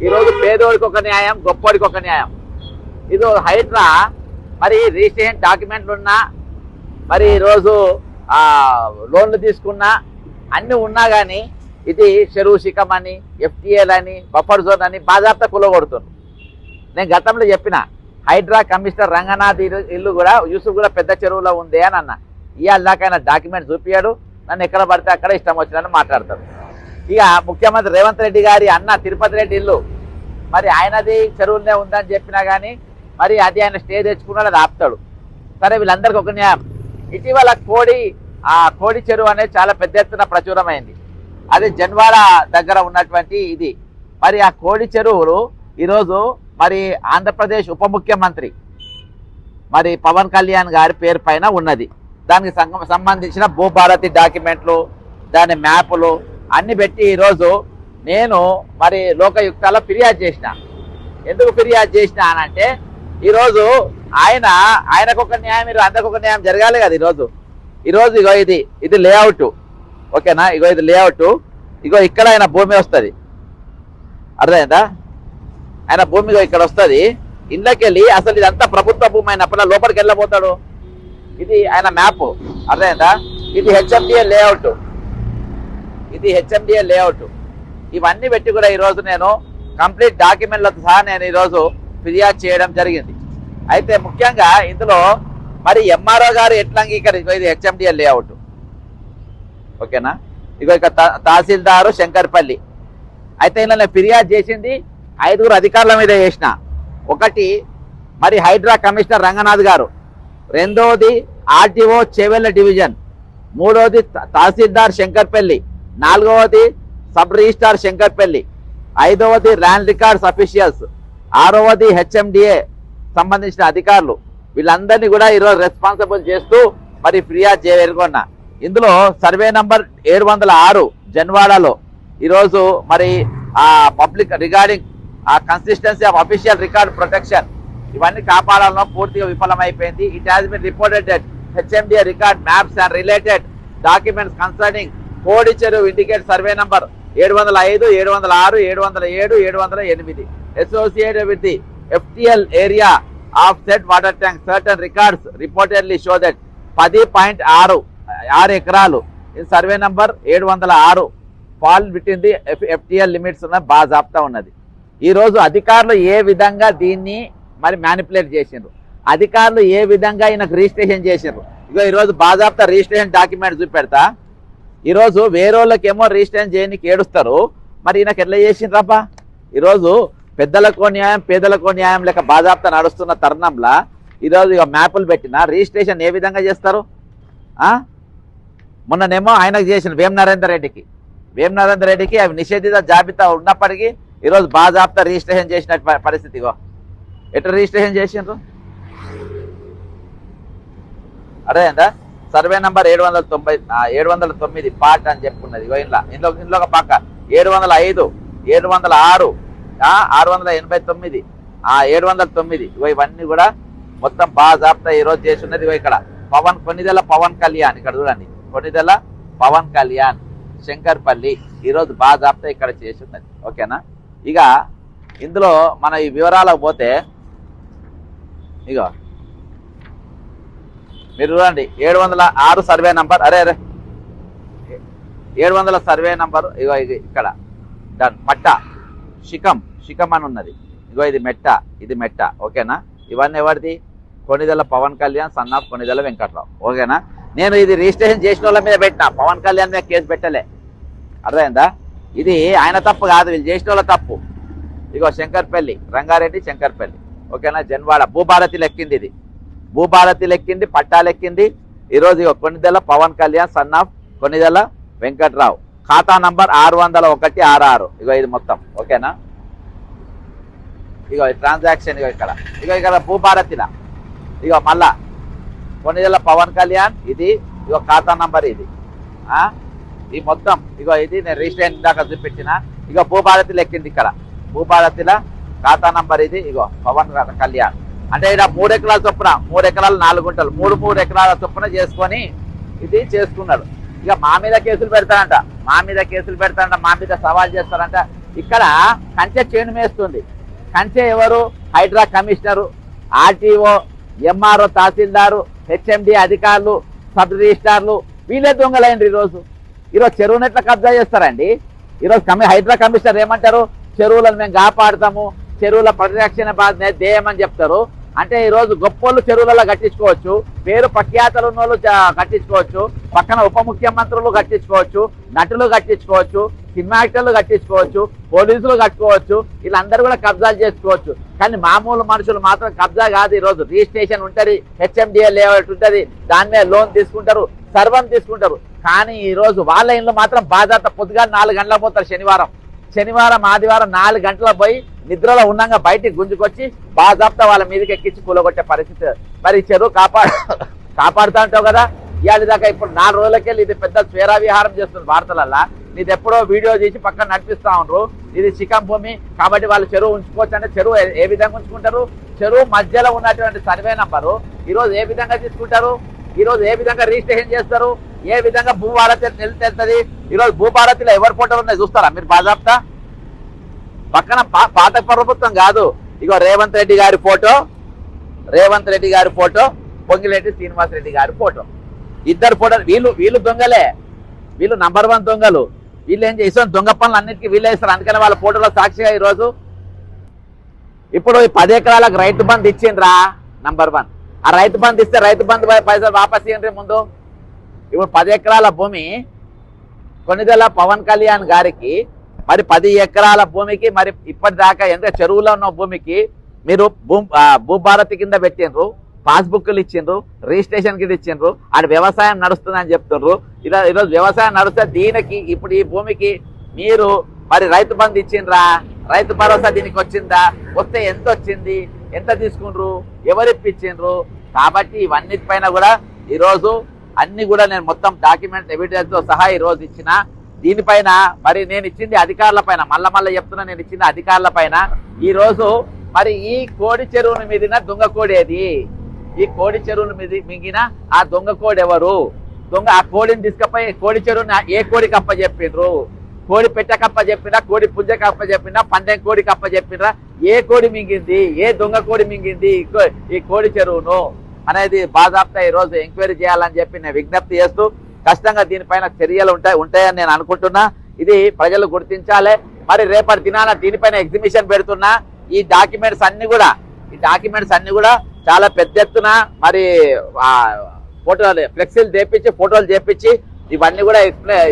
ఈరోజు పేదోడికి ఒక న్యాయం, గొప్పోడికి ఒక న్యాయం. ఇది హైడ్రా మరి రిజిస్ట్రేషన్ డాక్యుమెంట్లు ఉన్నా, మరి ఈరోజు లోన్లు తీసుకున్నా, అన్నీ ఉన్నా కానీ ఇది చెరువు శిఖం అని, ఎఫ్టీఎల్ అని, బఫర్ జోన్ అని బాజాప్తా కులగొడుతుంది. నేను గతంలో చెప్పిన హైడ్రా కమిషనర్ రంగనాథ్ ఇల్లు కూడా యూసుఫ్ కూడా పెద్ద చెరువులో ఉంది అని అన్న. ఇవాళ దాకా ఆయన డాక్యుమెంట్ చూపించాడు, నన్ను ఎక్కడ పడితే అక్కడ ఇష్టం వచ్చినట్టు మాట్లాడతాడు. ఇక ముఖ్యమంత్రి రేవంత్ రెడ్డి గారి అన్న తిరుపతి రెడ్డి ఇల్లు మరి ఆయనది చెరువులనే ఉందని చెప్పినా కానీ మరి అది ఆయన స్టే తెచ్చుకున్నాడు, అది ఆపుతాడు. సరే, వీళ్ళందరికీ ఒక న్యాయం. ఇటీవల కోడి చెరువు అనేది చాలా పెద్ద ఎత్తున ప్రచురమైంది. అది జన్వాడ దగ్గర ఉన్నటువంటి ఇది. మరి ఆ కోడి చెరువులు ఈరోజు మరి ఆంధ్రప్రదేశ్ ఉప ముఖ్యమంత్రి మరి పవన్ కళ్యాణ్ గారి పేరు పైన ఉన్నది. దానికి సంబంధించిన భూభారతి డాక్యుమెంట్లు, దాని మ్యాపులు అన్ని పెట్టి ఈరోజు నేను మరి లోకయుక్తాలో ఫిర్యాదు చేసిన. ఎందుకు ఫిర్యాదు చేసిన అనంటే ఈరోజు ఆయనకు ఒక న్యాయం, మీరు అందరికి ఒక న్యాయం జరగాలి కదా. ఈరోజు ఇగో ఇది లేఅవుట్, ఓకేనా? ఇగో ఇది లేఅవుట్. ఇగో ఇక్కడ ఆయన భూమి వస్తుంది, అర్థమైందా? ఆయన భూమి ఇక్కడ వస్తుంది. ఇళ్ళకి వెళ్ళి అసలు ఇదంతా ప్రభుత్వ భూమి అయినప్పుడు లోపలికి వెళ్ళబోతాడు. ఇది ఆయన మ్యాప్, అర్థమైందా? ఇది హెచ్ఎండిఏ లేఅవుట్, ఇవన్నీ పెట్టి కూడా ఈరోజు నేను కంప్లీట్ డాక్యుమెంట్లతో సహా నేను ఈరోజు ఫిర్యాదు చేయడం జరిగింది. అయితే ముఖ్యంగా ఇందులో మరి ఎంఆర్ఓ గారు ఎట్లా అంగీకరించు, ఇది హెచ్ఎండిఏ లేఅవుట్, ఓకేనా? ఇగో ఇక తహసీల్దారు శంకర్పల్లి. అయితే ఇలా నేను ఫిర్యాదు చేసింది 5 అధికారుల మీద చేసిన. ఒకటి మరి హైడ్రా కమిషనర్ రంగనాథ్ గారు, రెండవది ఆర్టీఓ చేవెళ్ళ డివిజన్, మూడవది తహసీల్దార్ శంకర్పల్లి, నాలుగవది సబ్ రిజిస్ట్రార్ శంకర్పల్లి, ఐదవది ల్యాండ్ రికార్డ్స్ అఫీషియల్స్, ఆరవది హెచ్ఎండిఏ సంబంధించిన అధికారులు. వీళ్ళందరినీ కూడా ఈరోజు రెస్పాన్సిబుల్ చేస్తూ మరి ఫిర్యాదు చేయగొన్నా. ఇందులో సర్వే నంబర్ 706 జన్వాడలో ఈరోజు మరి public regarding consistency of official record protection ఇవన్నీ కాపాడాలలో పూర్తిగా విఫలమైపోయింది. It has been reported that HMDA record maps and related documents concerning Kodi Cheruvu indicate survey number 705, 706, 707, 708 associated with the FTL area of said water tank. Certain records reportedly show that 10.6 ఎకరాలు in survey number 706 fall within the FTL limits ఉన్న బాజాప్తా ఉన్నది. ఈరోజు అధికారులు ఏ విధంగా దీన్ని మరి manipulate చేసిండ్రు, అధికారులు ఏ విధంగా ఈయనకు రిజిస్ట్రేషన్ చేసిండ్రు. ఇగో ఈరోజు బాజాప్తా రిజిస్ట్రేషన్ డాక్యుమెంట్ చూపెడతా. ఈరోజు వేరేళ్ళకేమో రిజిస్ట్రేషన్ చేయడానికి ఏడుస్తారు, మరి ఈయనకు ఎట్లా చేసిండ్రప్ప? ఈరోజు పెద్దలకో న్యాయం పేదలకో న్యాయం లేక బాజాప్తా నడుస్తున్న తరుణంలో ఈరోజు ఇక మ్యాపులు పెట్టిన రిజిస్ట్రేషన్ ఏ విధంగా చేస్తారు? మొన్ననేమో ఆయనకు చేసిన వేం నరేందర్ రెడ్డికి అవి నిషేధిత జాబితా ఉన్నప్పటికీ ఈరోజు బాజాప్తా రిజిస్ట్రేషన్ చేసిన పరిస్థితి. ఇగో ఎట్లా రిజిస్ట్రేషన్ చేసిండ్రు, అదేందా? సర్వే నంబర్ 709 పార్ట్ అని చెప్పుకున్నది. ఇందులో ఒక పక్క 705, 706, 689, 709 ఇవన్నీ కూడా మొత్తం బాజాప్తా ఈరోజు చేసి ఉన్నది. ఇక్కడ కొన్నిదెల పవన్ కళ్యాణ్, ఇక్కడ చూడండి, కొన్నిదెల పవన్ కళ్యాణ్ శంకర్పల్లి ఈరోజు బాజాప్తా ఇక్కడ చేసి ఉన్నది, ఓకేనా? ఇక ఇందులో మన ఈ వివరాలకు పోతే ఇగో మీరు చూడండి 706 సర్వే నంబర్, 700 సర్వే నంబరు. ఇగో ఇక్కడ మట్ట శిఖం అని ఉన్నది. ఇగో ఇది మెట్ట, ఓకేనా? ఇవన్నీ ఎవరిది? కొన్నిదెల పవన్ కళ్యాణ్ సన్ ఆఫ్ కొన్నిదెల వెంకట్రావు, ఓకేనా? నేను ఇది రిజిస్ట్రేషన్ చేసిన వాళ్ళ మీద పెట్టినా, పవన్ కళ్యాణ్ మీద కేసు పెట్టలే, అర్థమైందా? ఇది ఆయన తప్పు కాదు, వీళ్ళు చేసిన వాళ్ళ తప్పు. ఇగో శంకర్పల్లి, రంగారెడ్డి శంకర్పల్లి, ఓకేనా? జన్వాడ భూభారతి లెక్కింది, ఇది భూభారతి లెక్కింది, పట్టా లెక్కింది. ఈరోజు ఇగో కొన్నిదెల పవన్ కళ్యాణ్ సన్ ఆఫ్ కొన్నిదెల వెంకట్రావు, ఖాతా నంబర్ 60166. ఇగో ఇది మొత్తం, ఓకేనా? ఇగో ట్రాన్సాక్షన్, ఇక్కడ భూభారతిలా ఇగో మళ్ళా కొన్నిదెల పవన్ కళ్యాణ్, ఇది ఇగో ఖాతా నంబర్, ఇది ఈ మొత్తం ఇగో ఇది నేను రిజిస్ట్రేషన్ దాకా చూపించిన. ఇగో భూభారతి లెక్కింది, ఇక్కడ భూభారతిల ఖాతా నంబర్ ఇది. ఇగో పవన్ కళ్యాణ్ అంటే ఇక్కడ 3 ఎకరాల చొప్పున, 3 ఎకరాలు 4 గుంటలు, 3 ఎకరాల చొప్పున చేసుకొని ఇది చేసుకున్నాడు. ఇక మా మీద కేసులు పెడతారంట, మా మీద సవాల్ చేస్తారంట. ఇక్కడ కంచె చేను మేస్తుంది. కంచె ఎవరు? Hydraa commissioner, RTO, MRO, tahsildar, HMD అధికారులు, సబ్ రిజిస్టార్లు, వీళ్ళే దొంగలైంది. ఈరోజు చెరువును ఎట్లా కబ్జా చేస్తారండి? ఈరోజు హైడ్రా కమిషనర్ ఏమంటారు? చెరువులను మేము కాపాడుతాము, చెరువుల పరిరక్షణ బాధ్యత ధ్యేయమని చెప్తారు. అంటే ఈరోజు గొప్పోళ్ళు చెరువులలో కట్టించుకోవచ్చు, పేరు ప్రఖ్యాతలు ఉన్న వాళ్ళు కట్టించుకోవచ్చు, పక్కన ఉప ముఖ్యమంత్రులు కట్టించుకోవచ్చు, నటులు కట్టించుకోవచ్చు, సినిమా యాక్టర్లు కట్టించుకోవచ్చు, పోలీసులు కట్టుకోవచ్చు, వీళ్ళందరూ కూడా కబ్జాలు చేసుకోవచ్చు. కానీ మామూలు మనుషులు మాత్రం కబ్జా కాదు. ఈరోజు రిజిస్ట్రేషన్ ఉంటుంది, హెచ్ఎండిఏ లేఅవుట్ ఉంటుంది, దాని మీద లోన్ తీసుకుంటారు, సర్వం తీసుకుంటారు. కానీ ఈరోజు వాళ్ళ ఇళ్ళు మాత్రం బాధ్యత పొద్దుగా 4 గంటలకు పోతారు. శనివారం ఆదివారం 4 గంటలకు పోయి నిద్రలో ఉన్నాగా బయటికి గుంజుకొచ్చి బాజాప్తా వాళ్ళ మీదకి ఎక్కించి కూలగొట్టే పరిస్థితి. మరి చెరువు కాపాడుతా ఉంటావు కదా. ఇవాళ దాకా ఇప్పుడు 4 రోజులకెళ్ళి ఇది పెద్ద స్వేరా విహారం చేస్తుంది వార్తలల్లా. నీది ఎప్పుడో వీడియో తీసి పక్కన నడిపిస్తా ఉండరు. ఇది చికం భూమి కాబట్టి వాళ్ళు చెరువు ఉంచుకోవచ్చు. అంటే చెరువు ఏ విధంగా ఉంచుకుంటారు? చెరువు మధ్యలో ఉన్నటువంటి సర్వే నంబరు ఈరోజు ఏ విధంగా తీసుకుంటారు? ఈరోజు ఏ విధంగా రిజిస్ట్రేషన్ చేస్తారు? ఏ విధంగా భూభారతి తెలుస్తుంది? ఈరోజు భూభారతిలో ఎవరి ఫోటోలు ఉన్నాయి చూస్తారా మీరు? బాజాప్తా పక్కన పాత ప్రభుత్వం కాదు, ఇగో రేవంత్ రెడ్డి గారి ఫోటో, పొంగిరెడ్డి శ్రీనివాసరెడ్డి గారి ఫోటో, ఇద్దరు ఫోటో. వీళ్ళు దొంగలే, వీళ్ళు నంబర్ 1 దొంగలు. వీళ్ళు ఏం చేస్తారు? దొంగ పనులు అన్నిటికీ వీళ్ళే ఇస్తారు. అందుకని వాళ్ళ ఫోటోలో సాక్షిగా ఈరోజు ఇప్పుడు 10 ఎకరాలకు రైతు బంధు ఇచ్చిండ్రా నంబర్ 1. ఆ రైతు బంధు ఇస్తే రైతు బంధు పైసలు వాపస్ ఇవ్వండి ముందు. ఇప్పుడు 10 ఎకరాల భూమి కొన్నిదెల పవన్ కళ్యాణ్ గారికి, మరి 10 ఎకరాల భూమికి మరి ఇప్పటిదాకా ఎంత చెరువులో ఉన్న భూమికి మీరు భూభారతి కింద పెట్టిండ్రు, పాస్బుక్లు ఇచ్చిండ్రు, రిజిస్ట్రేషన్ కింద ఇచ్చిండ్రు, అది వ్యవసాయం నడుస్తుందని చెప్తుండ్రు. ఈరోజు వ్యవసాయం నడుస్తే దీనికి ఇప్పుడు ఈ భూమికి మీరు మరి రైతు బంధు ఇచ్చిండ్రా? రైతు భరోసా దీనికి వచ్చిందా? వస్తే ఎంత వచ్చింది? ఎంత తీసుకుండ్రు? ఎవరు ఇప్పించిండ్రు? కాబట్టి ఇవన్నిటిపైన కూడా ఈరోజు అన్ని కూడా నేను మొత్తం డాక్యుమెంట్ ఎవిడెన్స్ తో సహా ఈరోజు ఇచ్చిన. దీనిపైన మరి నేను ఇచ్చింది అధికారుల పైన, మళ్ళా చెప్తున్నా, నేను ఇచ్చిన అధికారుల పైన. ఈరోజు మరి ఈ కోడి చెరువును మీదిన దొంగ కోడి ఏది? ఈ కోడి చెరువును మీద మింగిన ఆ దొంగ కోడి ఎవరు? ఆ కోడిని తీసుకపోయి కోడి చెరువుని ఏ కోడికి అప్ప చెప్పిండ్రు? కోడి పెట్టకప్ప చెప్పినా, కోడి పుంజకప్ప చెప్పినా, పందెం కోడికి అప్ప చెప్పినరా? ఏ కోడి మింగింది? ఏ దొంగ కోడి మింగింది ఈ కోడి చెరువును అనేది బాజాప్తా ఈరోజు ఎంక్వైరీ చేయాలని చెప్పి నేను విజ్ఞప్తి చేస్తూ, ఖచ్చితంగా దీనిపైన చర్యలు ఉంటాయని నేను అనుకుంటున్నా. ఇది ప్రజలు గుర్తించాలి. మరి రేపటి దినాన దీనిపైన ఎగ్జిబిషన్ పెడుతున్నా. ఈ డాక్యుమెంట్స్ అన్ని కూడా చాలా పెద్ద ఎత్తున మరి ఫోటోలు ఫ్లెక్సీలు చేపించి, ఫోటోలు చేపించి ఇవన్నీ కూడా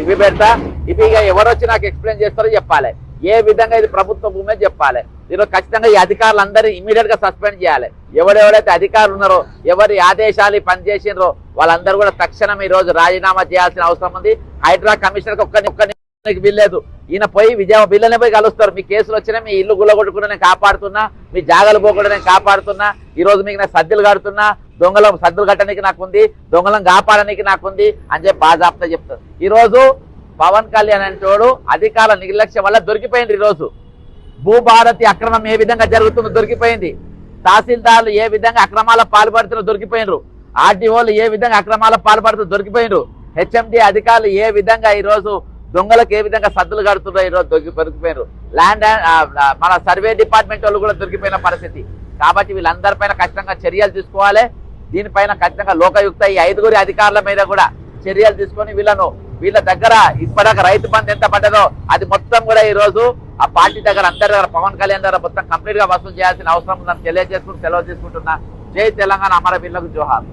ఇవి పెడతా. ఇవి ఎవరు వచ్చి నాకు ఎక్స్ప్లెయిన్ చేస్తారో చెప్పాలి. ఏ విధంగా ఇది ప్రభుత్వ భూమే చెప్పాలి. ఈరోజు ఖచ్చితంగా ఈ అధికారులందరూ ఇమీడియట్ గా సస్పెండ్ చేయాలి. ఎవరెవరైతే అధికారులు ఉన్నారో, ఎవరి ఆదేశాలు పనిచేసినారో వాళ్ళందరూ కూడా తక్షణం ఈ రోజు రాజీనామా చేయాల్సిన అవసరం ఉంది. హైడ్రా కమిషనర్ ఒక్కరికి వీల్లేదు. ఈయన పోయి వీళ్ళనే పోయి కలుస్తారు. మీ కేసులు వచ్చినా, మీ ఇల్లు గుల్లగొట్టుకున్నా నేను కాపాడుతున్నా, మీ జాగాలు పోకుండా నేను కాపాడుతున్నా, ఈ రోజు మీకు నేను సద్దులు కడుతున్నా, దొంగలం సద్దులు కట్టడానికి నాకుంది, దొంగలం కాపాడడానికి నాకుంది అని చెప్పి బాజాప్తా చెప్తారు. ఈ రోజు పవన్ కళ్యాణ్ అంటోడు అధికారుల నిర్లక్ష్యం వల్ల దొరికిపోయింది. ఈరోజు భూభారతి అక్రమం ఏ విధంగా జరుగుతుందో దొరికిపోయింది. తహసీల్దార్లు ఏ విధంగా అక్రమాలకు పాల్పడుతుందో దొరికిపోయినరు. ఆర్టీఓలు ఏ విధంగా అక్రమాలకు పాల్పడుతుందో దొరికిపోయినరు. హెచ్ఎండి అధికారులు ఏ విధంగా ఈరోజు దొంగలకు ఏ విధంగా సద్దులు కడుతుందో ఈరోజు దొరికిపోయినరు. ల్యాండ్ మన సర్వే డిపార్ట్మెంట్ వాళ్ళు కూడా దొరికిపోయిన పరిస్థితి. కాబట్టి వీళ్ళందరిపైన ఖచ్చితంగా చర్యలు తీసుకోవాలి. దీనిపైన ఖచ్చితంగా లోకయుక్త ఈ 5గురి అధికారుల మీద కూడా చర్యలు తీసుకొని వీళ్ళ దగ్గర ఇప్పటిదాకా రైతు బంధు ఎంత పడ్డదో అది మొత్తం కూడా ఈ రోజు ఆ పార్టీ దగ్గర అందరి దగ్గర పవన్ కళ్యాణ్ దగ్గర మొత్తం కంప్లీట్ గా వసూలు చేయాల్సిన అవసరం ఉందని తెలియజేసుకుని సెలవు తీసుకుంటున్నా. జై తెలంగాణ, అమరవీరులకు జోహార్.